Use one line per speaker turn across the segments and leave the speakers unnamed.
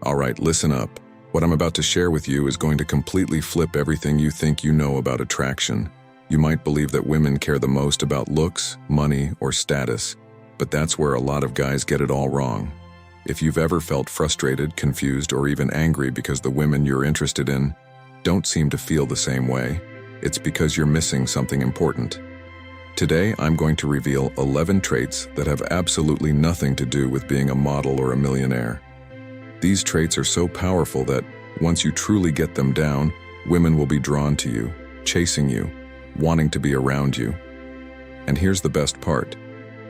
Alright, listen up. What I'm about to share with you is going to completely flip everything you think you know about attraction. You might believe that women care the most about looks, money, or status, but that's where a lot of guys get it all wrong. If you've ever felt frustrated, confused, or even angry because the women you're interested in don't seem to feel the same way, it's because you're missing something important. Today, I'm going to reveal 11 traits that have absolutely nothing to do with being a model or a millionaire. These traits are so powerful that, once you truly get them down, women will be drawn to you, chasing you, wanting to be around you. And here's the best part.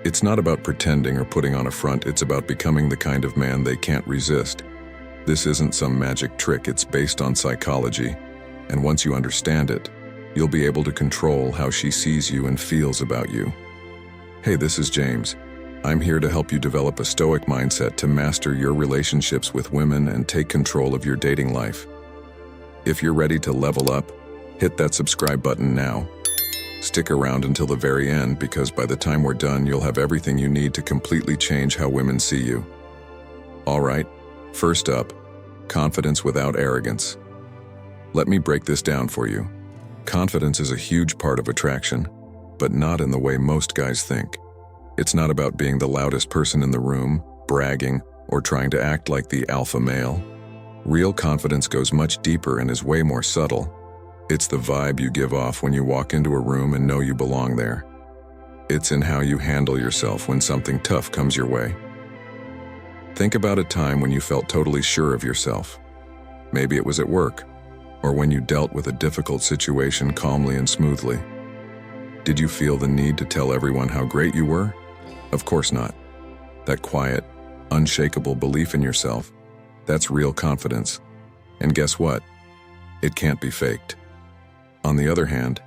It's not about pretending or putting on a front, it's about becoming the kind of man they can't resist. This isn't some magic trick, it's based on psychology. And once you understand it, you'll be able to control how she sees you and feels about you. Hey, this is James. I'm here to help you develop a Stoic mindset to master your relationships with women and take control of your dating life. If you're ready to level up, hit that subscribe button now. Stick around until the very end because by the time we're done, you'll have everything you need to completely change how women see you. Alright, first up, confidence without arrogance. Let me break this down for you. Confidence is a huge part of attraction, but not in the way most guys think. It's not about being the loudest person in the room, bragging, or trying to act like the alpha male. Real confidence goes much deeper and is way more subtle. It's the vibe you give off when you walk into a room and know you belong there. It's in how you handle yourself when something tough comes your way. Think about a time when you felt totally sure of yourself. Maybe it was at work, or when you dealt with a difficult situation calmly and smoothly. Did you feel the need to tell everyone how great you were? Of course not. That quiet, unshakable belief in yourself, that's real confidence. And guess what? It can't be faked. On the other hand,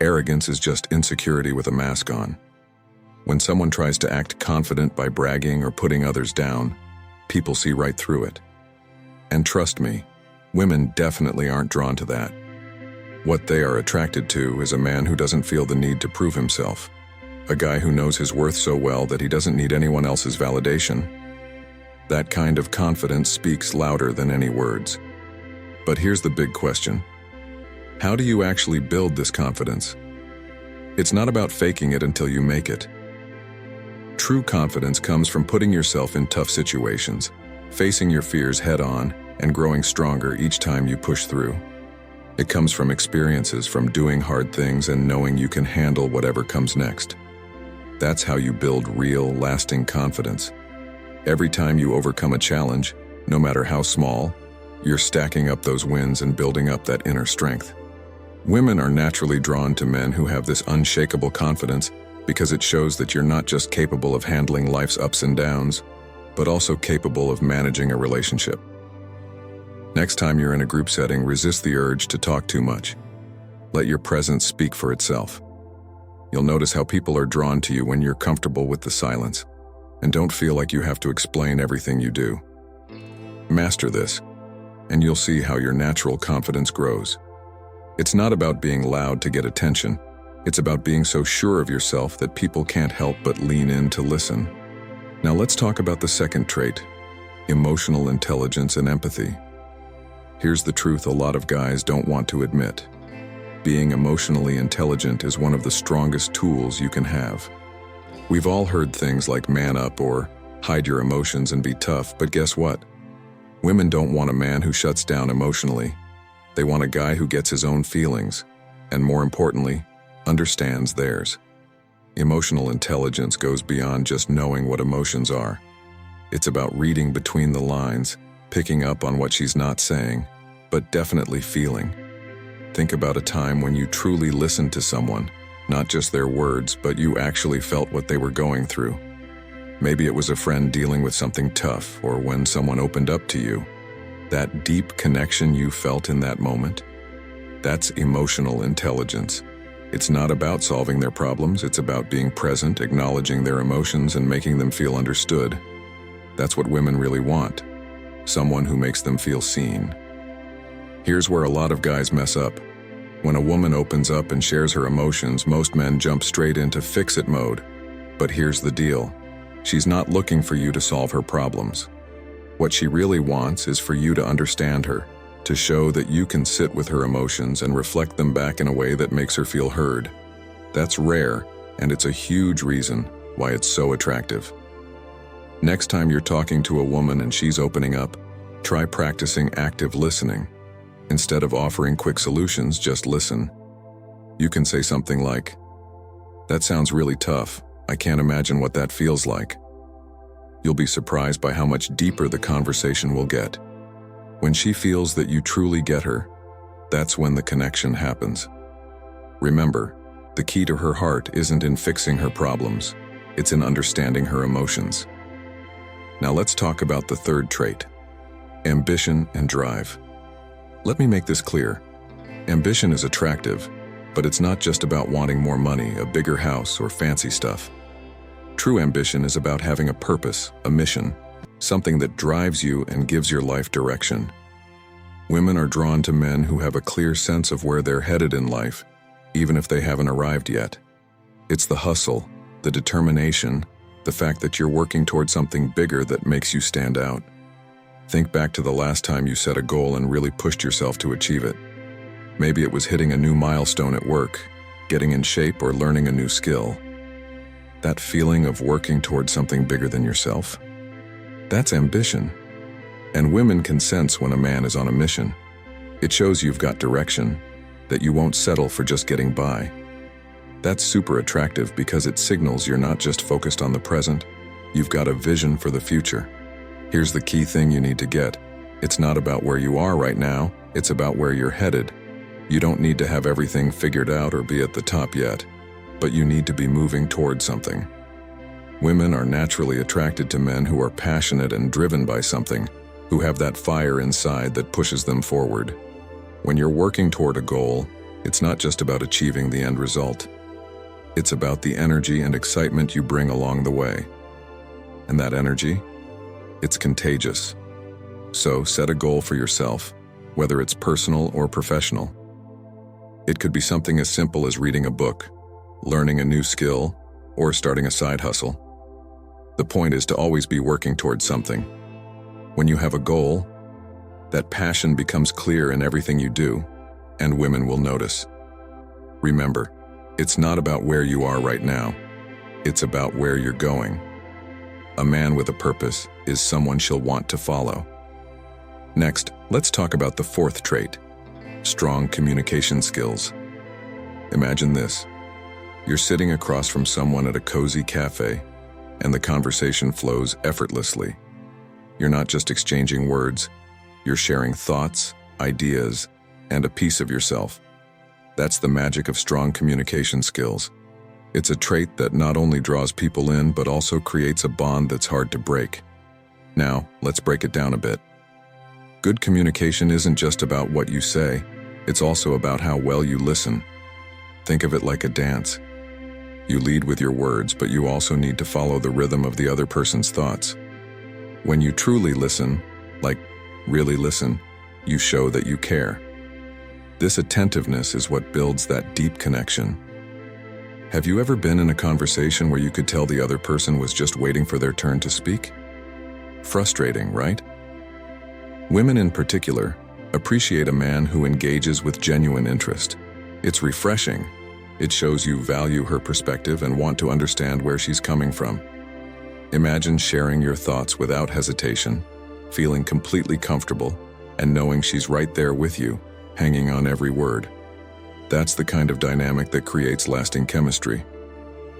arrogance is just insecurity with a mask on. When someone tries to act confident by bragging or putting others down, people see right through it. And trust me, women definitely aren't drawn to that. What they are attracted to is a man who doesn't feel the need to prove himself. A guy who knows his worth so well that he doesn't need anyone else's validation. That kind of confidence speaks louder than any words. But here's the big question. How do you actually build this confidence? It's not about faking it until you make it. True confidence comes from putting yourself in tough situations, facing your fears head-on, and growing stronger each time you push through. It comes from experiences, from doing hard things and knowing you can handle whatever comes next. That's how you build real, lasting confidence. Every time you overcome a challenge, no matter how small, you're stacking up those wins and building up that inner strength. Women are naturally drawn to men who have this unshakable confidence because it shows that you're not just capable of handling life's ups and downs, but also capable of managing a relationship. Next time you're in a group setting, resist the urge to talk too much. Let your presence speak for itself. You'll notice how people are drawn to you when you're comfortable with the silence, and don't feel like you have to explain everything you do. Master this, and you'll see how your natural confidence grows. It's not about being loud to get attention. It's about being so sure of yourself that people can't help but lean in to listen. Now let's talk about the second trait, emotional intelligence and empathy. Here's the truth a lot of guys don't want to admit. Being emotionally intelligent is one of the strongest tools you can have. We've all heard things like man up or hide your emotions and be tough, but guess what? Women don't want a man who shuts down emotionally. They want a guy who gets his own feelings, and more importantly, understands theirs. Emotional intelligence goes beyond just knowing what emotions are. It's about reading between the lines, picking up on what she's not saying, but definitely feeling. Think about a time when you truly listened to someone, not just their words, but you actually felt what they were going through. Maybe it was a friend dealing with something tough, or when someone opened up to you. That deep connection you felt in that moment, that's emotional intelligence. It's not about solving their problems, it's about being present, acknowledging their emotions, and making them feel understood. That's what women really want. Someone who makes them feel seen. Here's where a lot of guys mess up. When a woman opens up and shares her emotions, most men jump straight into fix-it mode. But here's the deal. She's not looking for you to solve her problems. What she really wants is for you to understand her, to show that you can sit with her emotions and reflect them back in a way that makes her feel heard. That's rare, and it's a huge reason why it's so attractive. Next time you're talking to a woman and she's opening up, try practicing active listening. Instead of offering quick solutions, just listen. You can say something like, "That sounds really tough. I can't imagine what that feels like." You'll be surprised by how much deeper the conversation will get. When she feels that you truly get her, that's when the connection happens. Remember, the key to her heart isn't in fixing her problems, it's in understanding her emotions. Now let's talk about the third trait, ambition and drive. Let me make this clear. Ambition is attractive, but it's not just about wanting more money, a bigger house, or fancy stuff. True ambition is about having a purpose, a mission, something that drives you and gives your life direction. Women are drawn to men who have a clear sense of where they're headed in life, even if they haven't arrived yet. It's the hustle, the determination, the fact that you're working toward something bigger that makes you stand out. Think back to the last time you set a goal and really pushed yourself to achieve it. Maybe it was hitting a new milestone at work, getting in shape, or learning a new skill. That feeling of working toward something bigger than yourself? That's ambition. And women can sense when a man is on a mission. It shows you've got direction, that you won't settle for just getting by. That's super attractive because it signals you're not just focused on the present, you've got a vision for the future. Here's the key thing you need to get. It's not about where you are right now, it's about where you're headed. You don't need to have everything figured out or be at the top yet, but you need to be moving toward something. Women are naturally attracted to men who are passionate and driven by something, who have that fire inside that pushes them forward. When you're working toward a goal, it's not just about achieving the end result. It's about the energy and excitement you bring along the way. And that energy? It's contagious. So set a goal for yourself, whether it's personal or professional. It could be something as simple as reading a book, learning a new skill, or starting a side hustle. The point is to always be working towards something. When you have a goal, that passion becomes clear in everything you do, and women will notice. Remember, it's not about where you are right now. It's about where you're going. A man with a purpose is someone she'll want to follow. Next, let's talk about the fourth trait, strong communication skills. Imagine this. You're sitting across from someone at a cozy cafe, and the conversation flows effortlessly. You're not just exchanging words, you're sharing thoughts, ideas, and a piece of yourself. That's the magic of strong communication skills. It's a trait that not only draws people in, but also creates a bond that's hard to break. Now, let's break it down a bit. Good communication isn't just about what you say, it's also about how well you listen. Think of it like a dance. You lead with your words, but you also need to follow the rhythm of the other person's thoughts. When you truly listen, like really listen, you show that you care. This attentiveness is what builds that deep connection. Have you ever been in a conversation where you could tell the other person was just waiting for their turn to speak? Frustrating, right? Women in particular appreciate a man who engages with genuine interest. It's refreshing. It shows you value her perspective and want to understand where she's coming from. Imagine sharing your thoughts without hesitation, feeling completely comfortable, and knowing she's right there with you, hanging on every word. That's the kind of dynamic that creates lasting chemistry.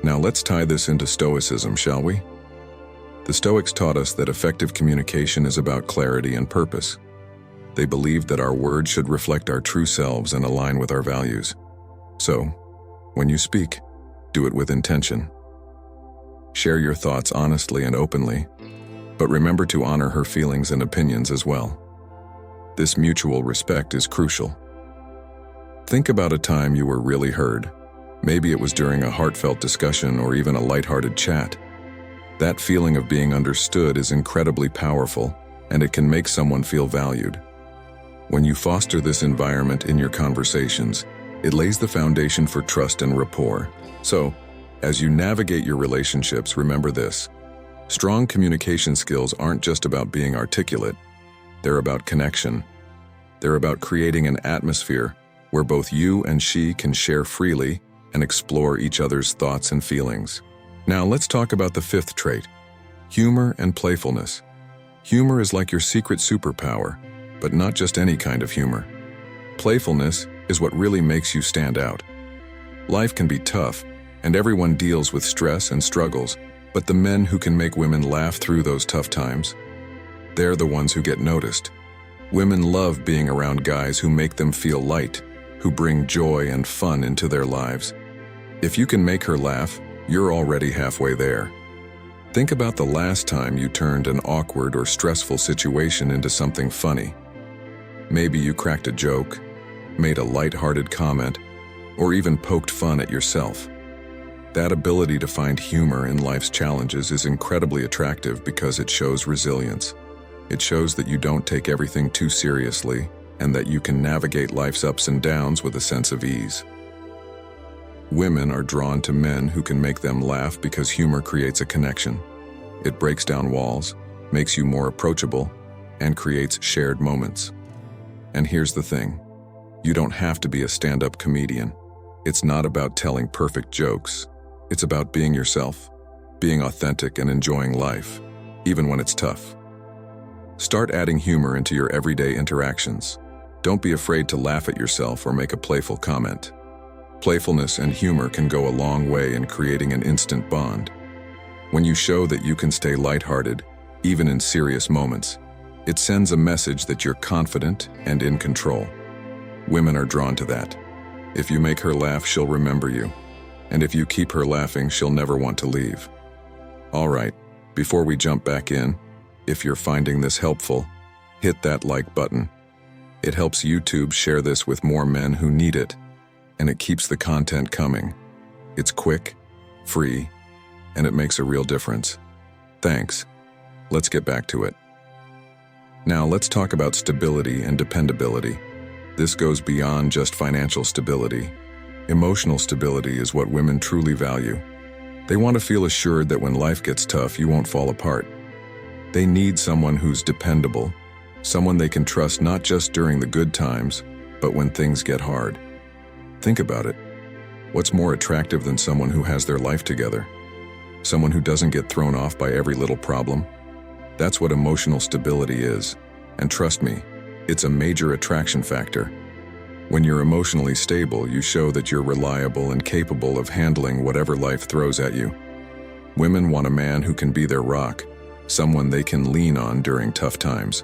Now let's tie this into Stoicism, shall we? The Stoics taught us that effective communication is about clarity and purpose. They believed that our words should reflect our true selves and align with our values. So, when you speak, do it with intention. Share your thoughts honestly and openly, but remember to honor her feelings and opinions as well. This mutual respect is crucial. Think about a time you were really heard. Maybe it was during a heartfelt discussion or even a lighthearted chat. That feeling of being understood is incredibly powerful, and it can make someone feel valued. When you foster this environment in your conversations, it lays the foundation for trust and rapport. So, as you navigate your relationships, remember this. Strong communication skills aren't just about being articulate. They're about connection. They're about creating an atmosphere where both you and she can share freely and explore each other's thoughts and feelings. Now let's talk about the fifth trait, humor and playfulness. Humor is like your secret superpower, but not just any kind of humor. Playfulness is what really makes you stand out. Life can be tough, and everyone deals with stress and struggles, but the men who can make women laugh through those tough times, they're the ones who get noticed. Women love being around guys who make them feel light, who bring joy and fun into their lives. If you can make her laugh, you're already halfway there. Think about the last time you turned an awkward or stressful situation into something funny. Maybe you cracked a joke, made a light-hearted comment, or even poked fun at yourself. That ability to find humor in life's challenges is incredibly attractive because it shows resilience. It shows that you don't take everything too seriously and that you can navigate life's ups and downs with a sense of ease. Women are drawn to men who can make them laugh because humor creates a connection. It breaks down walls, makes you more approachable, and creates shared moments. And here's the thing. You don't have to be a stand-up comedian. It's not about telling perfect jokes. It's about being yourself, being authentic and enjoying life, even when it's tough. Start adding humor into your everyday interactions. Don't be afraid to laugh at yourself or make a playful comment. Playfulness and humor can go a long way in creating an instant bond. When you show that you can stay lighthearted, even in serious moments, it sends a message that you're confident and in control. Women are drawn to that. If you make her laugh, she'll remember you. And if you keep her laughing, she'll never want to leave. All right, before we jump back in, if you're finding this helpful, hit that like button. It helps YouTube share this with more men who need it, and it keeps the content coming. It's quick, free, and it makes a real difference. Thanks. Let's get back to it. Now let's talk about stability and dependability. This goes beyond just financial stability. Emotional stability is what women truly value. They want to feel assured that when life gets tough, you won't fall apart. They need someone who's dependable, someone they can trust not just during the good times, but when things get hard. Think about it. What's more attractive than someone who has their life together? Someone who doesn't get thrown off by every little problem? That's what emotional stability is. And trust me, it's a major attraction factor. When you're emotionally stable, you show that you're reliable and capable of handling whatever life throws at you. Women want a man who can be their rock, someone they can lean on during tough times.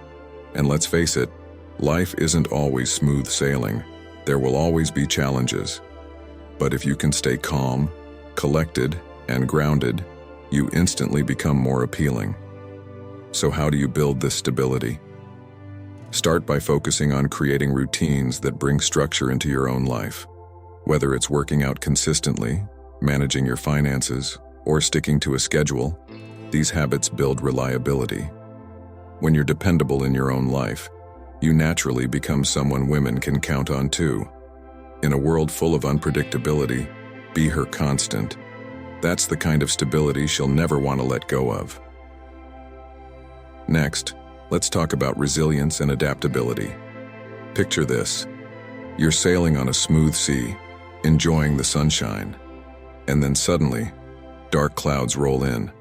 And let's face it, life isn't always smooth sailing. There will always be challenges. But if you can stay calm, collected, and grounded, you instantly become more appealing. So how do you build this stability? Start by focusing on creating routines that bring structure into your own life. Whether it's working out consistently, managing your finances, or sticking to a schedule, these habits build reliability. When you're dependable in your own life, you naturally become someone women can count on too. In a world full of unpredictability, be her constant. That's the kind of stability she'll never want to let go of. Next, let's talk about resilience and adaptability. Picture this. You're sailing on a smooth sea, enjoying the sunshine. And then suddenly, dark clouds roll in.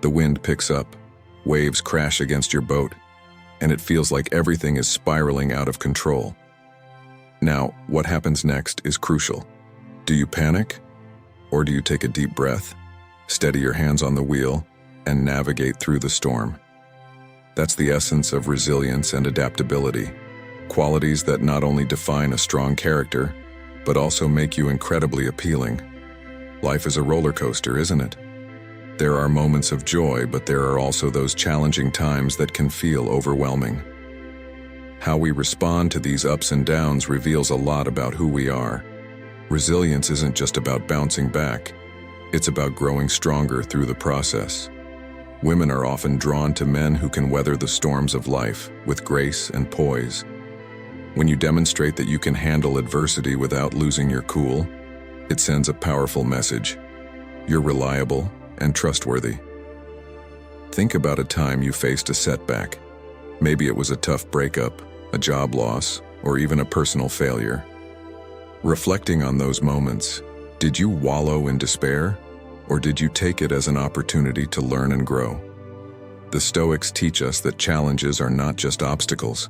The wind picks up, waves crash against your boat, and it feels like everything is spiraling out of control. Now, what happens next is crucial. Do you panic? Or do you take a deep breath, steady your hands on the wheel, and navigate through the storm? That's the essence of resilience and adaptability, qualities that not only define a strong character, but also make you incredibly appealing. Life is a roller coaster, isn't it? There are moments of joy, but there are also those challenging times that can feel overwhelming. How we respond to these ups and downs reveals a lot about who we are. Resilience isn't just about bouncing back. It's about growing stronger through the process. Women are often drawn to men who can weather the storms of life with grace and poise. When you demonstrate that you can handle adversity without losing your cool, it sends a powerful message. You're reliable and trustworthy. Think about a time you faced a setback. Maybe it was a tough breakup, a job loss, or even a personal failure. Reflecting on those moments, did you wallow in despair, or did you take it as an opportunity to learn and grow? The Stoics teach us that challenges are not just obstacles,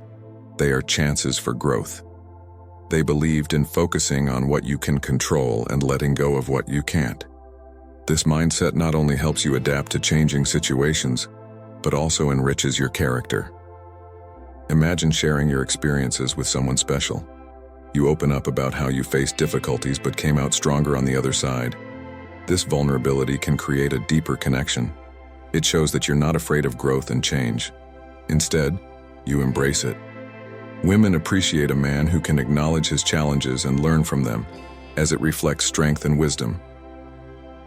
they are chances for growth. They believed in focusing on what you can control and letting go of what you can't. This mindset not only helps you adapt to changing situations, but also enriches your character. Imagine sharing your experiences with someone special. You open up about how you faced difficulties but came out stronger on the other side. This vulnerability can create a deeper connection. It shows that you're not afraid of growth and change. Instead, you embrace it. Women appreciate a man who can acknowledge his challenges and learn from them, as it reflects strength and wisdom.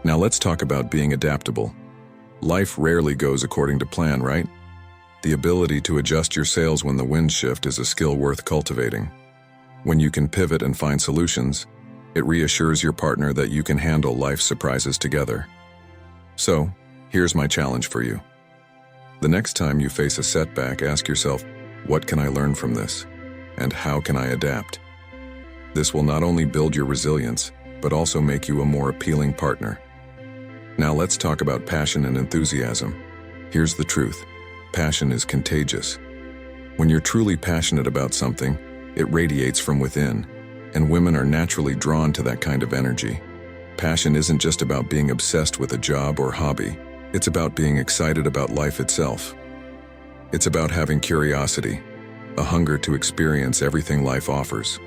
Now let's talk about being adaptable. Life rarely goes according to plan, right? The ability to adjust your sails when the winds shift is a skill worth cultivating. When you can pivot and find solutions, it reassures your partner that you can handle life's surprises together. So, here's my challenge for you. The next time you face a setback, ask yourself, what can I learn from this? And how can I adapt? This will not only build your resilience, but also make you a more appealing partner. Now let's talk about passion and enthusiasm. Here's the truth. Passion is contagious. When you're truly passionate about something, it radiates from within, and women are naturally drawn to that kind of energy. Passion isn't just about being obsessed with a job or hobby. It's about being excited about life itself. It's about having curiosity, a hunger to experience everything life offers.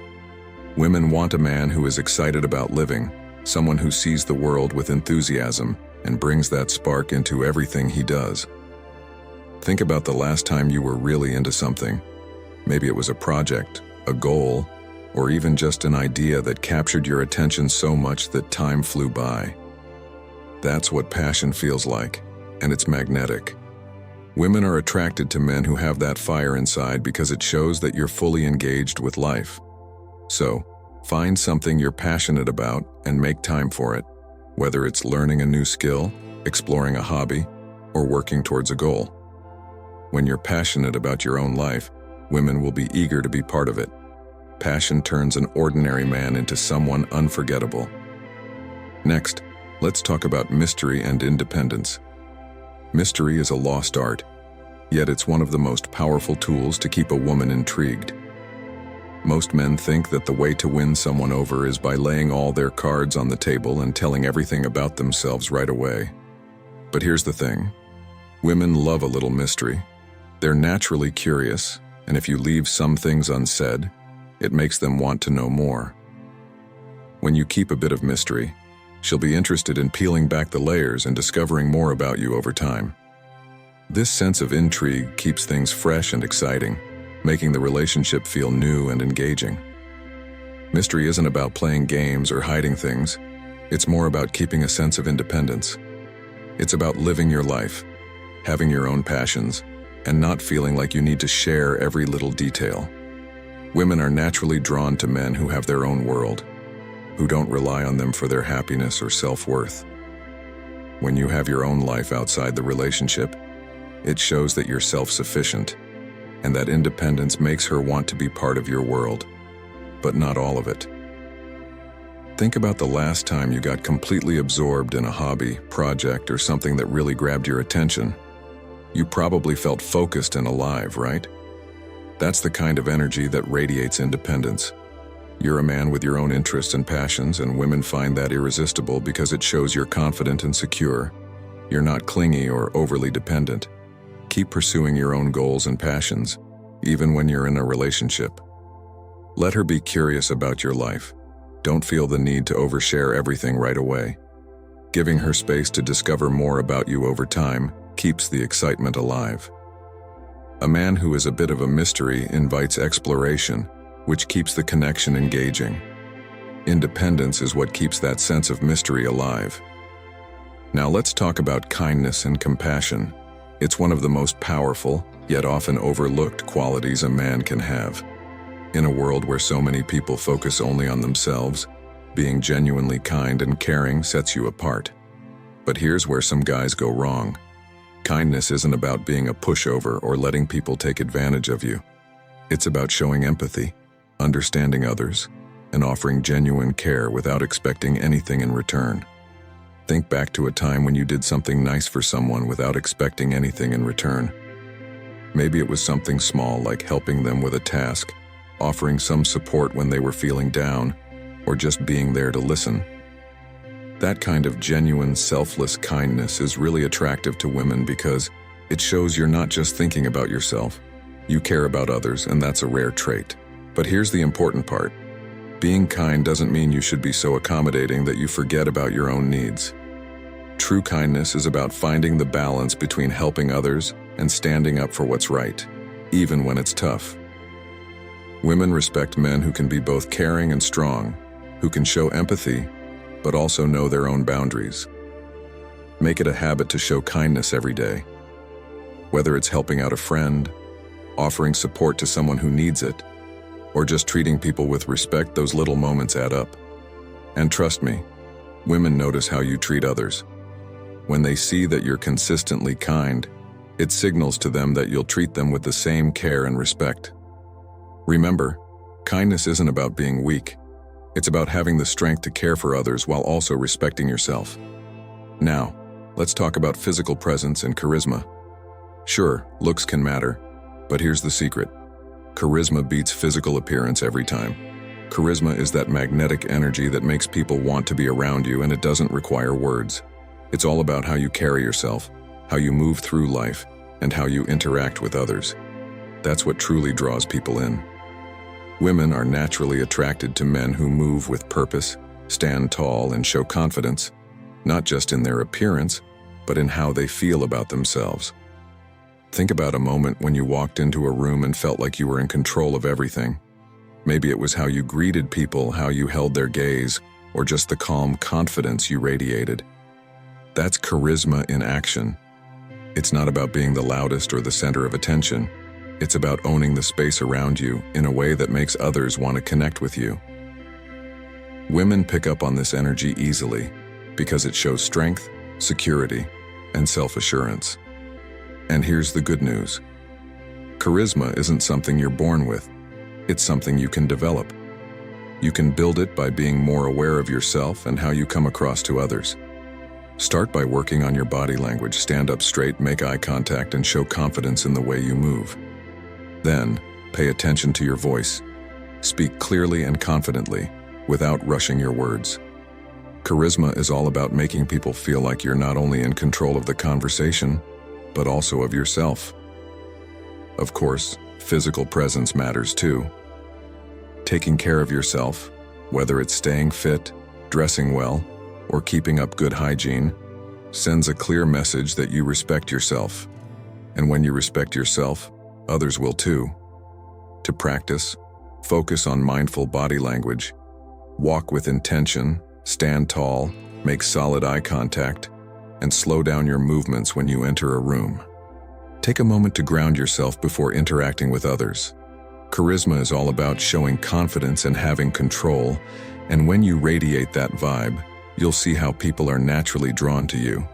Women want a man who is excited about living, someone who sees the world with enthusiasm and brings that spark into everything he does. Think about the last time you were really into something. Maybe it was a project, a goal, or even just an idea that captured your attention so much that time flew by. That's what passion feels like, and it's magnetic. Women are attracted to men who have that fire inside because it shows that you're fully engaged with life. So, find something you're passionate about and make time for it, whether it's learning a new skill, exploring a hobby, or working towards a goal. When you're passionate about your own life, women will be eager to be part of it. Passion turns an ordinary man into someone unforgettable. Next, let's talk about mystery and independence. Mystery is a lost art, yet it's one of the most powerful tools to keep a woman intrigued. Most men think that the way to win someone over is by laying all their cards on the table and telling everything about themselves right away. But here's the thing. Women love a little mystery. They're naturally curious, and if you leave some things unsaid, it makes them want to know more. When you keep a bit of mystery, she'll be interested in peeling back the layers and discovering more about you over time. This sense of intrigue keeps things fresh and exciting, making the relationship feel new and engaging. Mystery isn't about playing games or hiding things. It's more about keeping a sense of independence. It's about living your life, having your own passions, and not feeling like you need to share every little detail. Women are naturally drawn to men who have their own world, who don't rely on them for their happiness or self-worth. When you have your own life outside the relationship, it shows that you're self-sufficient, and that independence makes her want to be part of your world, but not all of it. Think about the last time you got completely absorbed in a hobby, project, or something that really grabbed your attention. You probably felt focused and alive, right? That's the kind of energy that radiates independence. You're a man with your own interests and passions, and women find that irresistible because it shows you're confident and secure. You're not clingy or overly dependent. Keep pursuing your own goals and passions, even when you're in a relationship. Let her be curious about your life. Don't feel the need to overshare everything right away. Giving her space to discover more about you over time keeps the excitement alive. A man who is a bit of a mystery invites exploration, which keeps the connection engaging. Independence is what keeps that sense of mystery alive. Now let's talk about kindness and compassion. It's one of the most powerful, yet often overlooked qualities a man can have. In a world where so many people focus only on themselves, being genuinely kind and caring sets you apart. But here's where some guys go wrong. Kindness isn't about being a pushover or letting people take advantage of you. It's about showing empathy, understanding others, and offering genuine care without expecting anything in return. Think back to a time when you did something nice for someone without expecting anything in return. Maybe it was something small like helping them with a task, offering some support when they were feeling down, or just being there to listen. That kind of genuine, selfless kindness is really attractive to women because it shows you're not just thinking about yourself. You care about others, and that's a rare trait. But here's the important part. Being kind doesn't mean you should be so accommodating that you forget about your own needs. True kindness is about finding the balance between helping others and standing up for what's right, even when it's tough. Women respect men who can be both caring and strong, who can show empathy, but also know their own boundaries. Make it a habit to show kindness every day. Whether it's helping out a friend, offering support to someone who needs it, or just treating people with respect, those little moments add up. And trust me, women notice how you treat others. When they see that you're consistently kind, it signals to them that you'll treat them with the same care and respect. Remember, kindness isn't about being weak. It's about having the strength to care for others while also respecting yourself. Now, let's talk about physical presence and charisma. Sure, looks can matter, but here's the secret. Charisma beats physical appearance every time. Charisma is that magnetic energy that makes people want to be around you, and it doesn't require words. It's all about how you carry yourself, how you move through life, and how you interact with others. That's what truly draws people in. Women are naturally attracted to men who move with purpose, stand tall, and show confidence, not just in their appearance, but in how they feel about themselves. Think about a moment when you walked into a room and felt like you were in control of everything. Maybe it was how you greeted people, how you held their gaze, or just the calm confidence you radiated. That's charisma in action. It's not about being the loudest or the center of attention. It's about owning the space around you in a way that makes others want to connect with you. Women pick up on this energy easily because it shows strength, security, and self-assurance. And here's the good news. Charisma isn't something you're born with. It's something you can develop. You can build it by being more aware of yourself and how you come across to others. Start by working on your body language. Stand up straight, make eye contact, and show confidence in the way you move. Then, pay attention to your voice. Speak clearly and confidently, without rushing your words. Charisma is all about making people feel like you're not only in control of the conversation, but also of yourself. Of course, physical presence matters too. Taking care of yourself, whether it's staying fit, dressing well, or keeping up good hygiene, sends a clear message that you respect yourself. And when you respect yourself, others will too. To practice, focus on mindful body language. Walk with intention, stand tall, make solid eye contact, and slow down your movements when you enter a room. Take a moment to ground yourself before interacting with others. Charisma is all about showing confidence and having control, and when you radiate that vibe, you'll see how people are naturally drawn to you.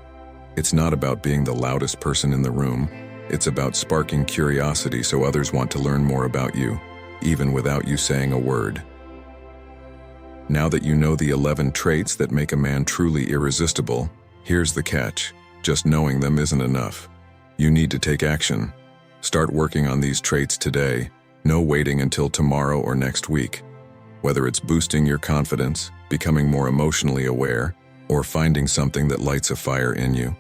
It's not about being the loudest person in the room. It's about sparking curiosity so others want to learn more about you, even without you saying a word. Now that you know the 11 traits that make a man truly irresistible, here's the catch. Just knowing them isn't enough. You need to take action. Start working on these traits today. No waiting until tomorrow or next week. Whether it's boosting your confidence, becoming more emotionally aware, or finding something that lights a fire in you,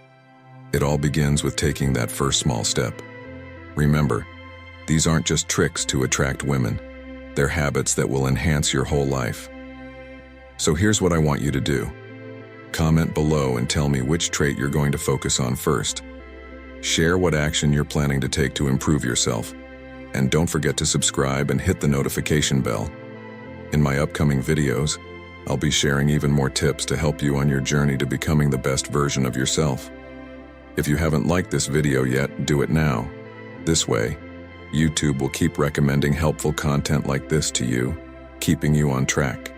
it all begins with taking that first small step. Remember, these aren't just tricks to attract women. They're habits that will enhance your whole life. So here's what I want you to do. Comment below and tell me which trait you're going to focus on first. Share what action you're planning to take to improve yourself. And don't forget to subscribe and hit the notification bell. In my upcoming videos, I'll be sharing even more tips to help you on your journey to becoming the best version of yourself. If you haven't liked this video yet, do it now. This way, YouTube will keep recommending helpful content like this to you, keeping you on track.